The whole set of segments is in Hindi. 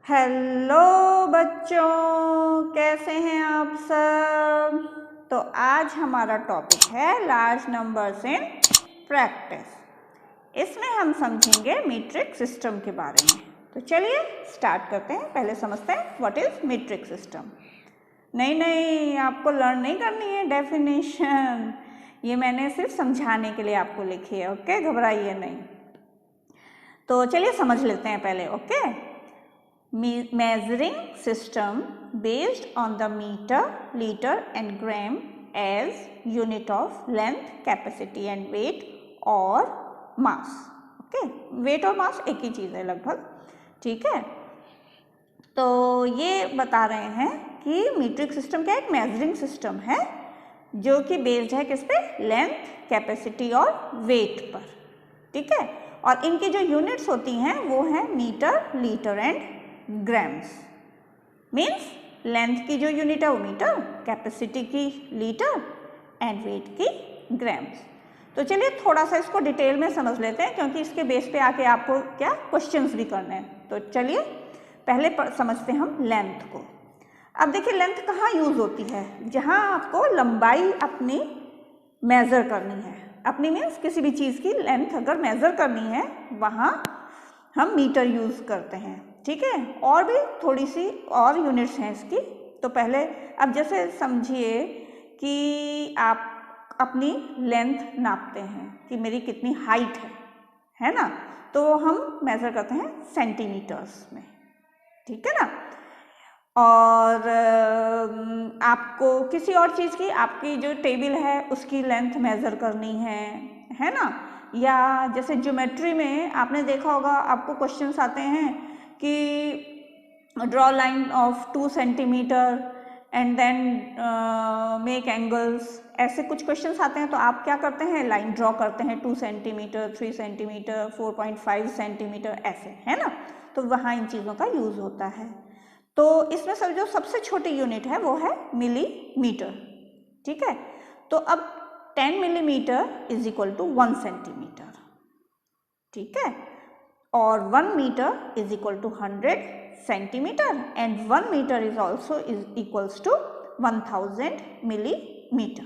हेलो बच्चों, कैसे हैं आप सब। तो आज हमारा टॉपिक है लार्ज नंबर्स इन प्रैक्टिस। इसमें हम समझेंगे मीट्रिक सिस्टम के बारे में। तो चलिए स्टार्ट करते हैं। पहले समझते हैं व्हाट इज मीट्रिक सिस्टम। नहीं, आपको लर्न नहीं करनी है डेफिनेशन, ये मैंने सिर्फ समझाने के लिए आपको लिखी है। ओके, घबराइए नहीं। तो चलिए समझ लेते हैं पहले। Okay, measuring system based on the meter, liter and gram as unit of length, capacity and weight और mass। ओके, वेट और मास एक ही चीज़ है लगभग, ठीक है। तो ये बता रहे हैं कि मीट्रिक सिस्टम क्या है, एक मेजरिंग सिस्टम है जो कि बेस्ड है किस पे, लेंथ, कैपेसिटी और वेट पर, ठीक है। और इनकी जो यूनिट्स होती हैं वो है metre, litre and grams. Means length की जो यूनिट है वो मीटर, कैपेसिटी की लीटर एंड वेट की ग्राम्स। तो चलिए थोड़ा सा इसको डिटेल में समझ लेते हैं, क्योंकि इसके बेस पे आके आपको क्या क्वेश्चंस भी करने हैं। तो चलिए पहले समझते हैं हम लेंथ को। अब देखिए लेंथ कहाँ यूज होती है, जहाँ आपको लंबाई अपनी मेजर करनी है। अपनी मीन्स किसी भी चीज़ की लेंथ अगर मेजर करनी है वहाँ हम मीटर यूज करते हैं, ठीक है। और भी थोड़ी सी और यूनिट्स हैं इसकी। तो पहले अब जैसे समझिए कि आप अपनी लेंथ नापते हैं कि मेरी कितनी हाइट है ना, तो हम मेजर करते हैं सेंटीमीटर्स में, ठीक है ना। और आपको किसी और चीज़ की, आपकी जो टेबल है उसकी लेंथ मेजर करनी है ना। या जैसे ज्योमेट्री में आपने देखा होगा, आपको क्वेश्चंस आते हैं कि draw line of 2 centimetre and then make angles, ऐसे कुछ क्वेश्चंस आते हैं। तो आप क्या करते हैं, लाइन ड्रॉ करते हैं 2 सेंटीमीटर, 3 सेंटीमीटर, 4.5 सेंटीमीटर, ऐसे, है ना। तो वहाँ इन चीज़ों का यूज होता है। तो इसमें सब जो सबसे छोटी यूनिट है वो है मिलीमीटर, ठीक है। तो अब 10 millimetre is equal to 1 centimetre, ठीक है। और 1 metre is equal to 100 centimetre and 1 metre is also is equals to 1000 millimetre.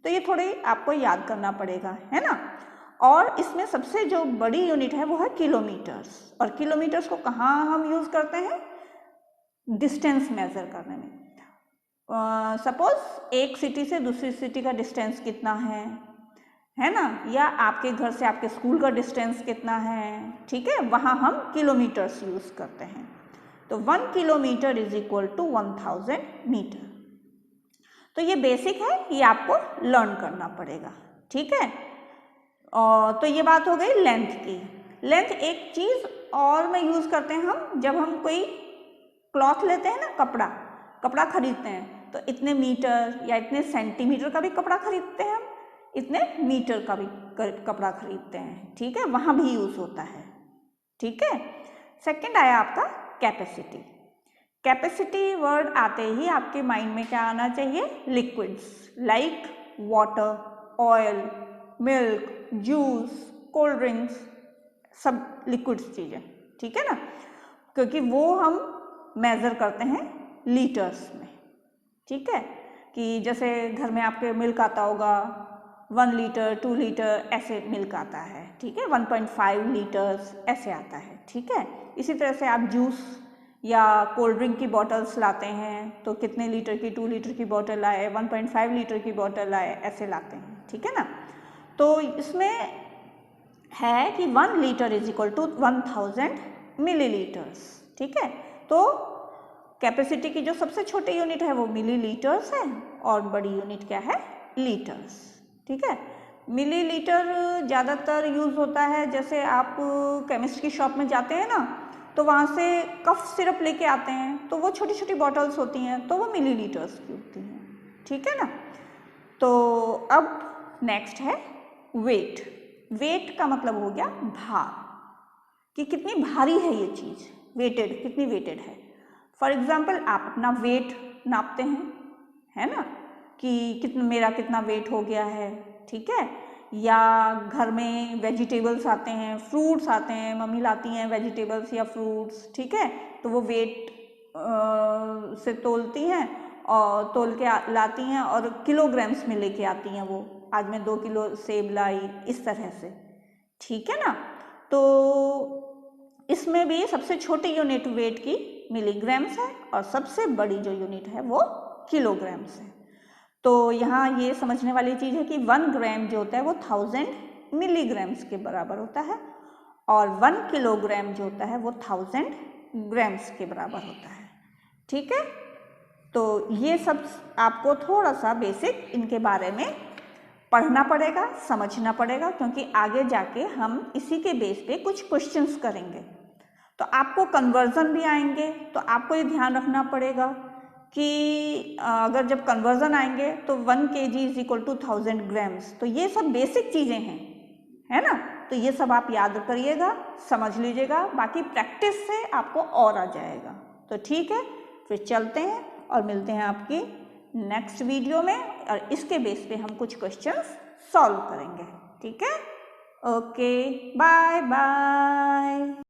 तो ये थोड़ी आपको याद करना पड़ेगा, है ना। और इसमें सबसे जो बड़ी यूनिट है वो है किलोमीटर्स। और किलोमीटर्स को कहाँ हम यूज करते हैं, डिस्टेंस मेजर करने में। सपोज एक सिटी से दूसरी सिटी का डिस्टेंस कितना है ना, या आपके घर से आपके स्कूल का डिस्टेंस कितना है, ठीक है, वहाँ हम किलोमीटर्स यूज करते हैं। तो 1 kilometre is equal to 1000 metre. तो ये बेसिक है, ये आपको लर्न करना पड़ेगा, ठीक है। और तो ये बात हो गई लेंथ की। लेंथ एक चीज़ और में यूज करते हैं हम, जब हम कोई क्लॉथ लेते हैं ना, कपड़ा खरीदते हैं, तो इतने मीटर या इतने सेंटीमीटर का भी कपड़ा खरीदते हैं हम, इतने मीटर का भी कपड़ा खरीदते हैं, ठीक है। वहाँ भी यूज होता है, ठीक है। सेकंड आया आपका कैपेसिटी। कैपेसिटी वर्ड आते ही आपके माइंड में क्या आना चाहिए, liquids like water, oil, milk, juice, cold drinks, सब लिक्विड्स चीज़ें, ठीक है ना, क्योंकि वो हम मेजर करते हैं लीटर्स में, ठीक है। कि जैसे घर में आपके मिल्क आता होगा 1 लीटर, 2 लीटर, ऐसे मिल्क आता है, ठीक है। 1.5 लीटर्स ऐसे आता है, ठीक है। इसी तरह से आप जूस या कोल्ड ड्रिंक की बॉटल्स लाते हैं, तो कितने लीटर की, 2 लीटर की बॉटल लाए, 1.5 लीटर की बॉटल लाए, ऐसे लाते हैं, ठीक है ना। तो इसमें है कि 1 litre is equal to 1000 millilitres, ठीक है। तो कैपेसिटी की जो सबसे छोटी यूनिट है वो मिलीलीटर्स है, और बड़ी यूनिट क्या है, लीटर्स, ठीक है। मिलीलीटर ज़्यादातर यूज होता है, जैसे आप केमिस्ट की शॉप में जाते हैं ना, तो वहाँ से कफ सिरप लेके आते हैं, तो वो छोटी छोटी बॉटल्स होती हैं, तो वो मिलीलीटर्स की होती हैं, ठीक है ना। तो अब नेक्स्ट है वेट। वेट का मतलब हो गया भार, कि कितनी भारी है ये चीज़, वेटेड, कितनी वेटेड है। फॉर एग्जाम्पल आप अपना वेट नापते हैं, है ना, कि कितना मेरा कितना वेट हो गया है, ठीक है। या घर में वेजिटेबल्स आते हैं, फ्रूट्स आते हैं, मम्मी लाती हैं वेजिटेबल्स या फ्रूट्स, ठीक है, तो वो वेट से तोलती हैं और तोल के लाती हैं और किलोग्राम्स में लेके आती हैं। वो आज मैं 2 किलो सेब लाई, इस तरह से, ठीक है ना। तो इसमें भी सबसे छोटी यूनिट वेट की मिलीग्राम्स है और सबसे बड़ी जो यूनिट है वो किलोग्राम्स है। तो यहाँ ये समझने वाली चीज़ है कि 1 ग्राम जो होता है वो 1000 मिलीग्राम्स के बराबर होता है और 1 किलोग्राम जो होता है वो 1000 ग्राम्स के बराबर होता है, ठीक है। तो ये सब आपको थोड़ा सा बेसिक इनके बारे में पढ़ना पड़ेगा, समझना पड़ेगा, क्योंकि आगे जाके हम इसी के बेस पे कुछ क्वेश्चंस करेंगे। तो आपको कन्वर्जन भी आएंगे, तो आपको ये ध्यान रखना पड़ेगा कि अगर जब कन्वर्जन आएंगे तो 1 kg is equal to 1000 grams. तो ये सब बेसिक चीज़ें हैं, है ना। तो ये सब आप याद करिएगा, समझ लीजिएगा, बाकी प्रैक्टिस से आपको और आ जाएगा। तो ठीक है, फिर चलते हैं और मिलते हैं आपकी नेक्स्ट वीडियो में और इसके बेस पे हम कुछ क्वेश्चंस सॉल्व करेंगे, ठीक है। Okay, bye bye.